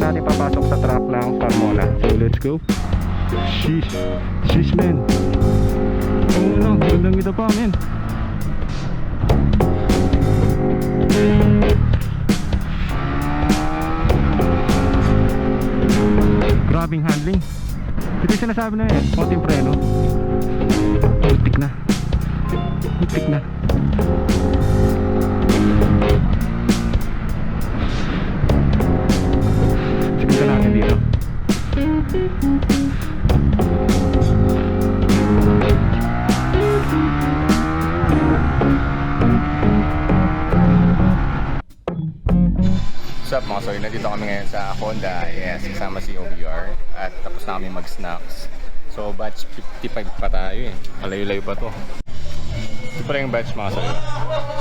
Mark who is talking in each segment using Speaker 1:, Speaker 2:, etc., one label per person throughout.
Speaker 1: natin papasok sa track ng Carmona. So let's go. Sheesh. Sheesh men. Oo lang, gandang ito pa men. Grabing handling. Ito yung sinasabi na eh, konting preno. Putik na. Putik na. Simulan natin dito.
Speaker 2: What's up mga soy? Nandito kami ngayon sa Honda. Yes, kasama si OBR. At tapos na kami mag-snacks. So batch 55 pa tayo eh. Malayo-layo pa to. Ito pala yung batch mga soy.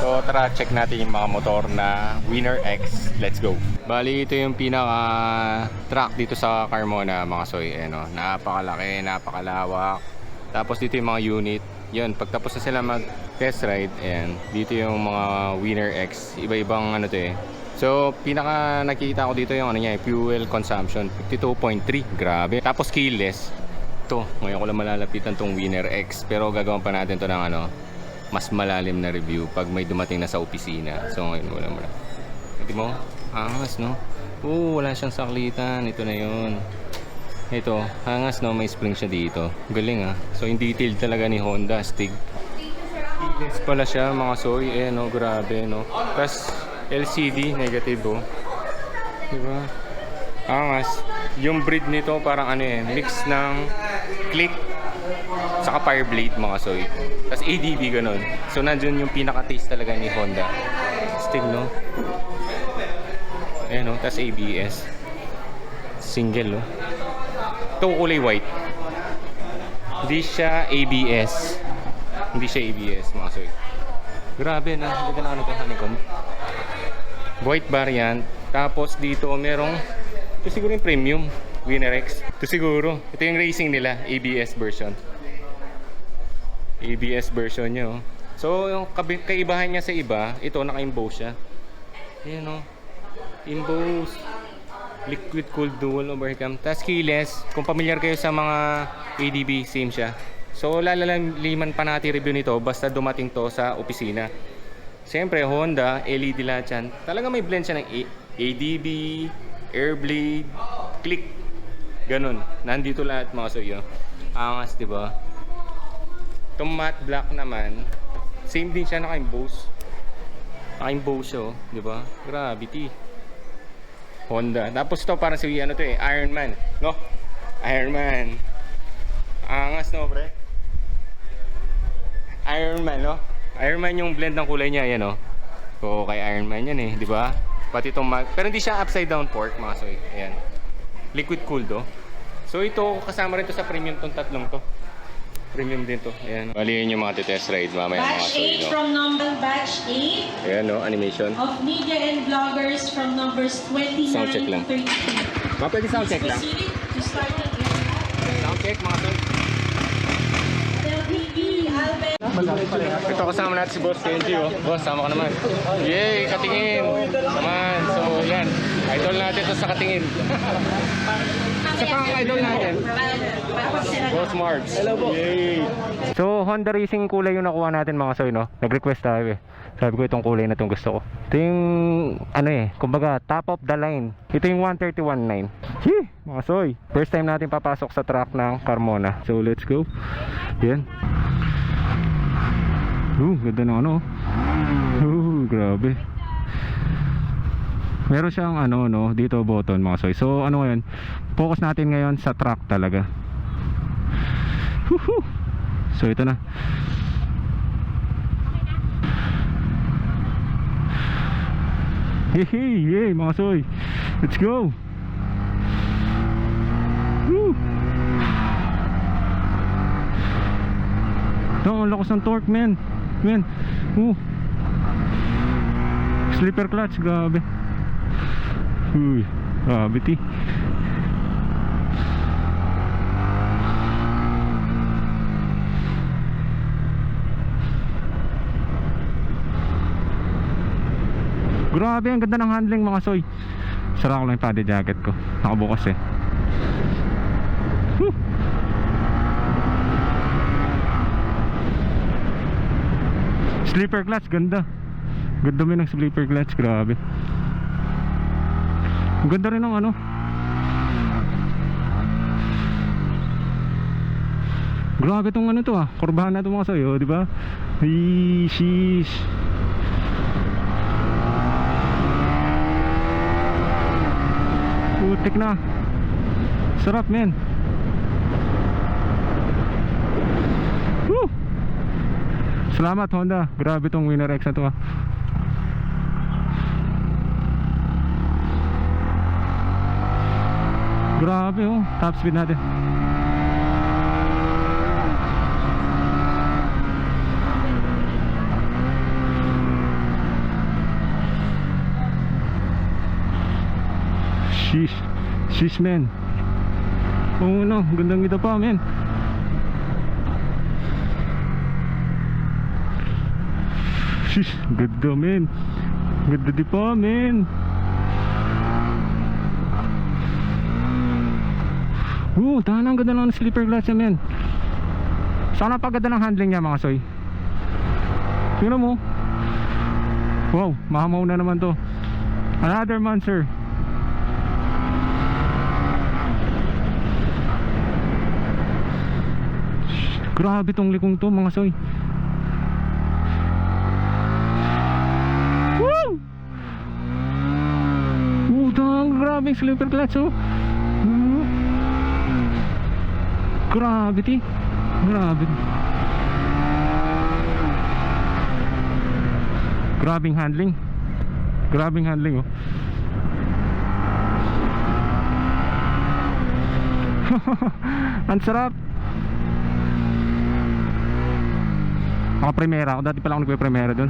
Speaker 2: So tara check natin yung mga motor na Winner X. Let's go. Bali ito yung pinaka track dito sa Carmona mga soy. Ano, napakalaki, napakalawak. Tapos dito yung mga unit. Yun, pagtapos na sila mag test ride, ayan, dito yung mga Winner X. Iba-ibang ano to eh. So, pinaka nakikita ko dito yung ano niya, fuel consumption 52.3, grabe. Tapos keyless. Ito, ngayon ko lang malalapitan tong Winner X, pero gagawin pa natin to ng ano, mas malalim na review pag may dumating na sa opisina. So, ngayon wala mo lang. Hindi mo? Angas, no? Wala siyang saklitan. Ito na yun. Ito, angas, no? May spring siya dito. Galing, ah. So, in detail talaga ni Honda, Stig. Keyless pala siya, mga soy. No? Grabe, no? Tapos, LCD negative oh. Diba? Angas. Yung breed nito parang ano eh, mix ng click saka Fireblade mga soy. Tapos ADB ganun. So nandun yung pinaka-taste talaga ni Honda. Stig no? Ayan oh, tapos ABS. Single oh. Ito kulay white. Hindi siya ABS. Hindi siya ABS mga soy. Grabe na, hindi ka na ano ito honeycomb. White variant. Tapos dito merong, ito siguro yung premium Winner X. Ito siguro, ito yung racing nila, ABS version. ABS version nyo. So yung kaibahan niya sa iba, ito naka-emboss siya. Ayan o, emboss. Liquid cooled dual overcam. Tapos keyless. Kung familiar kayo sa mga ADB, same siya. So lalaliman pa natin review nito basta dumating to sa opisina. Siyempre Honda, LED lahat yan. Talaga may blend siya ng ADB, Airblade, Click. Ganun. Nandito lahat mga soyo. Angas, diba? Itong matte black naman, same din siya, naka-emboss. Naka-emboss siya, diba? Gravity. Honda. Tapos ito parang si ano to eh, Iron Man. No? Iron Man. Angas, no, pre? Iron Man, no? Iron Man yung blend ng kulay niya, yan oh. So kay Iron Man yan eh, di ba? Pati itong pero hindi siya upside down port mga soy. Ayan. Liquid cooled oh. So ito kasama rin to sa premium tong tatlong to. Premium din to. Ayan. Baliin yung mga test ride mamaya mga
Speaker 3: Batch
Speaker 2: soy.
Speaker 3: 8 from number batch 8
Speaker 2: Ayan no, animation.
Speaker 3: of media and vloggers from numbers 29
Speaker 2: Sound check
Speaker 3: to
Speaker 2: lang.
Speaker 3: 32.
Speaker 2: Pwede sound check lang.
Speaker 3: Proceeding to start the
Speaker 2: Sound check mga soy.
Speaker 3: LTV, Albert.
Speaker 2: Ito kasama natin si Boss Kenji oh. Boss, sama ka naman. Yay, katingin. Naman. So yan. Idol natin to sa katingin. Isa pang idol natin. Boss Marks. Hello po. Yay.
Speaker 1: So Honda Racing kulay yung nakuha natin mga soy no. Nag-request tayo eh. Sabi ko itong kulay na itong gusto ko. Ito yung ano eh, kumbaga top of the line. Ito yung 131.9. Hee, mga soy. First time natin papasok sa track ng Carmona. So let's go. Yan. Ganda ng ano. Grabe. Meron siyang ano no, dito button mga soy. So ano ngayon? Focus natin ngayon sa track talaga. Woohoo! So ito na. Hey, yay mga soy. Let's go. Woo! Ito, ang lakas ng torque, men. Slipper clutch, grabe. Gravity. Grabe, ang ganda ng handling mga soy. Sara ko lang yung padded jacket ko. Nakabukas eh. Whew. Sleeper clutch, ganda. Ganda mo ng sleeper clutch, grabe. Ang ganda rin ng ano. Grabe tong ano to ah. Kurbahan na to mga sayo, di ba? Sheesh. Putik na. Sarap men. Woo! Salamat Honda. Grabe tong Winner X na to ah. Grabe oh. Top speed natin. Sheesh men. Oo no, gandang ito pa men. Sheesh, ganda men. Ganda di pa men. Tahanang ganda lang ng sleeper glass niya men. Sana paganda ng handling niya mga soy. Tingnan mo. Wow, mahamaw na naman to. Another monster. Grabe tong likong to mga soy. Woo! Grabe sleeper clutch oh. Grabe ti. Grabe. Grabing handling. Grabing handling oh. Ang sarap. Primera ako, dati pala ako nagpe-primera dun.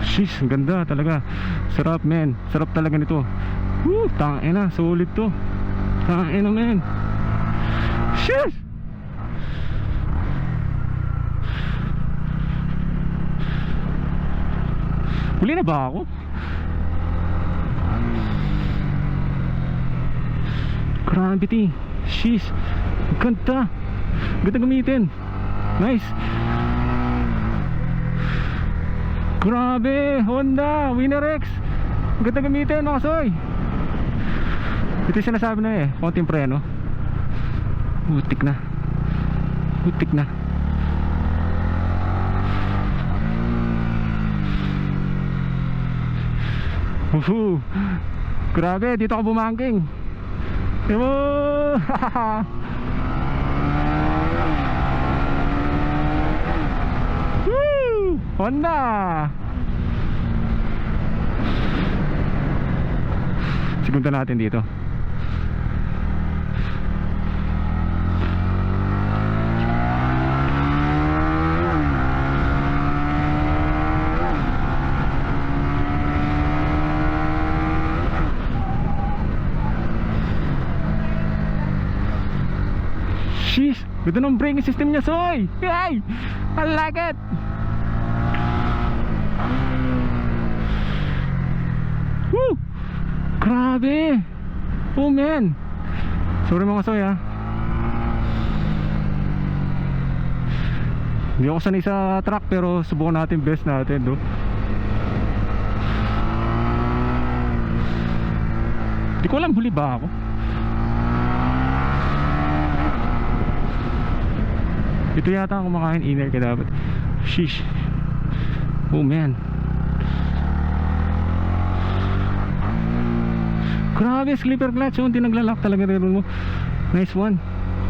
Speaker 1: Sheesh, ganda talaga. Sarap men, sarap talaga nito. Tangina, solid to. Tangina men. Sheesh. Huli na ba ako? Gravity. Sheesh. Ganda. Ganda gamitin. Nice. Grabe. Honda Winner X. Ganda gamitin mga soy. Ito yung sinasabi na eh. Konting preno. Butik na. Butik na. Grabe, dito ako bumangking. Honda. Sigunda natin dito. Sheesh, ganda ng braking system niya soy. Yay! I like it. Woo! Grabe. Oh man. Sorry mga soy ha. Hindi ako sanay sa truck pero subukan natin best natin do. Di ko alam huli ba ako. Ito yata ang kumakain inner ka dapat. Sheesh. Oh man. Grabe sleeper clutch oh. Hindi naglalak talaga rin mo. Nice one.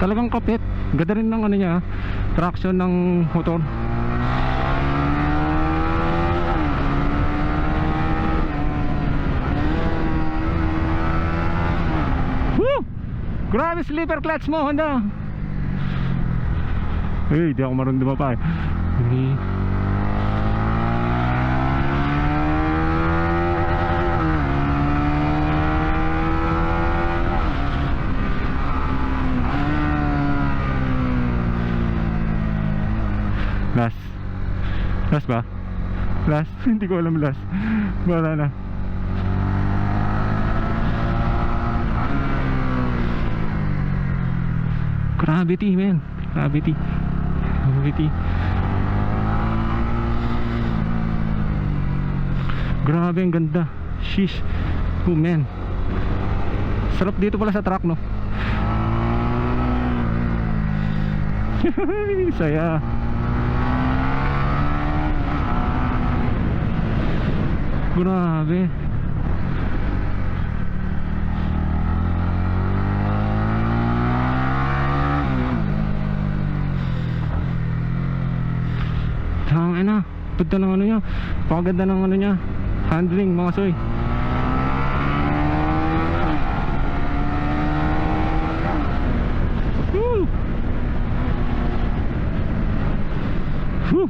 Speaker 1: Talagang kapit. Ganda rin ng ano niya traction ng motor. Woo! Grabe sleeper clutch mo Honda. Hey, di ako marunong dumapa eh. Last. Last ba? Last? Hindi ko alam last. Wala na. Gravity, man. Gravity. Gravity. Grabe, ang ganda. Sheesh. Oh, man. Sarap dito pala sa truck, no? Saya. Grabe. Tangin na. Punta ng ano niya. Pakaganda ng ano niya. Handling, mga soy. Woo! Woo!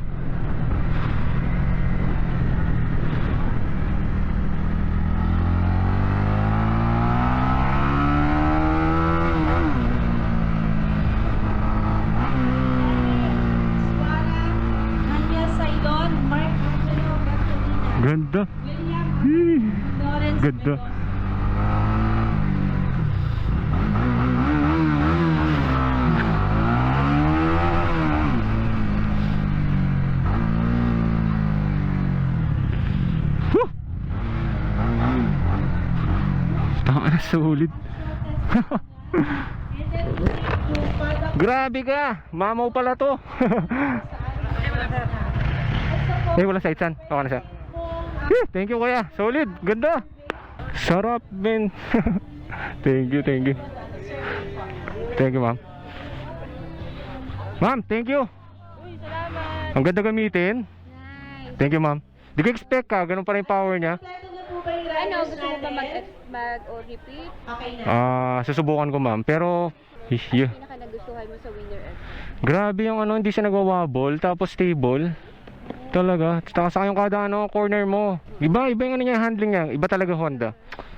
Speaker 3: Suara, Hanya Saidon, Mark Angelo Gasolina,
Speaker 1: Ganda.
Speaker 3: William
Speaker 1: Hmm.
Speaker 3: Lawrence
Speaker 1: Ganda.
Speaker 3: Mendoza.
Speaker 1: Woo! Tama na, solid.
Speaker 3: And then, yung product
Speaker 1: Grabe ka. Mamaw pala to. Eh, wala sa itsan. Okay na siya. Thank you, kuya. Solid. Ganda. Sarap, men. Thank you, thank you. Thank you, ma'am. Ma'am, thank you.
Speaker 4: Uy, salamat.
Speaker 1: Ang ganda gamitin.
Speaker 4: Nice.
Speaker 1: Thank you, ma'am. Di ko expect ka. Ganun pa rin yung power niya.
Speaker 3: kompleto na po ba yung
Speaker 4: Ano,
Speaker 3: riders
Speaker 4: gusto mo ba
Speaker 3: natin?
Speaker 4: mag or repeat?
Speaker 3: Okay na.
Speaker 1: Susubukan ko, ma'am. Pero, yeah.
Speaker 4: Pinaka nagustuhan mo sa Winner F?
Speaker 1: Grabe yung ano, hindi siya nagwa-wobble. Tapos stable. Talaga. Saka yung kada ano, corner mo. Iba yung ano niya, handling niya. Iba talaga Honda.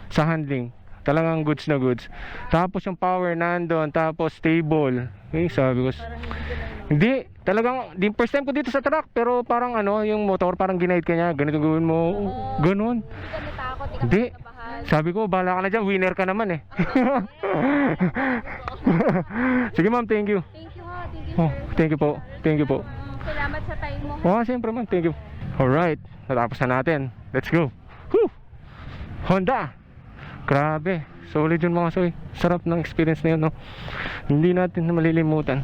Speaker 1: Sa handling. Talagang goods na goods. Tapos yung power nandun. Tapos stable. Eh, sabi ko. Hindi. Talagang, di first time ko dito sa truck. Pero parang ano, yung motor, parang ginaid ka niya. Ganito gawin mo. Ganon.
Speaker 4: Hindi ka natakot, hindi ka
Speaker 1: Hindi.
Speaker 4: nakabahan.
Speaker 1: Sabi ko, bahala ka na dyan. Winner ka naman eh. Sige ma'am, thank you.
Speaker 4: Thank you ha, thank you
Speaker 1: Oh,
Speaker 4: sir.
Speaker 1: thank you po. Thank you po.
Speaker 4: Salamat sa time mo.
Speaker 1: Oh, siyempre man, thank you. Alright, natapos na natin. Let's go. Woo! Honda. Grabe, solid yun mga soy. Sarap ng experience na yun, no? Hindi natin na malilimutan.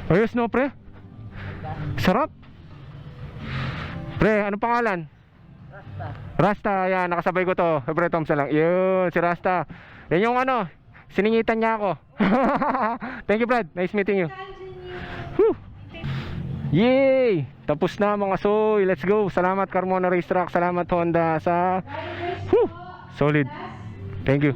Speaker 1: Ayos, no, pre? Sarap. Pre, anong pangalan? Rasta, yan, nakasabay ko to. Pre, Thompson lang. Yun, si Rasta. Yan yung ano, siningitan niya ako. Thank you, Brad. Nice meeting you. Woo! Yay! Tapos na mga soy. Let's go. Salamat Carmona Racetrack. Salamat Honda sa... Woo! Solid. Thank you.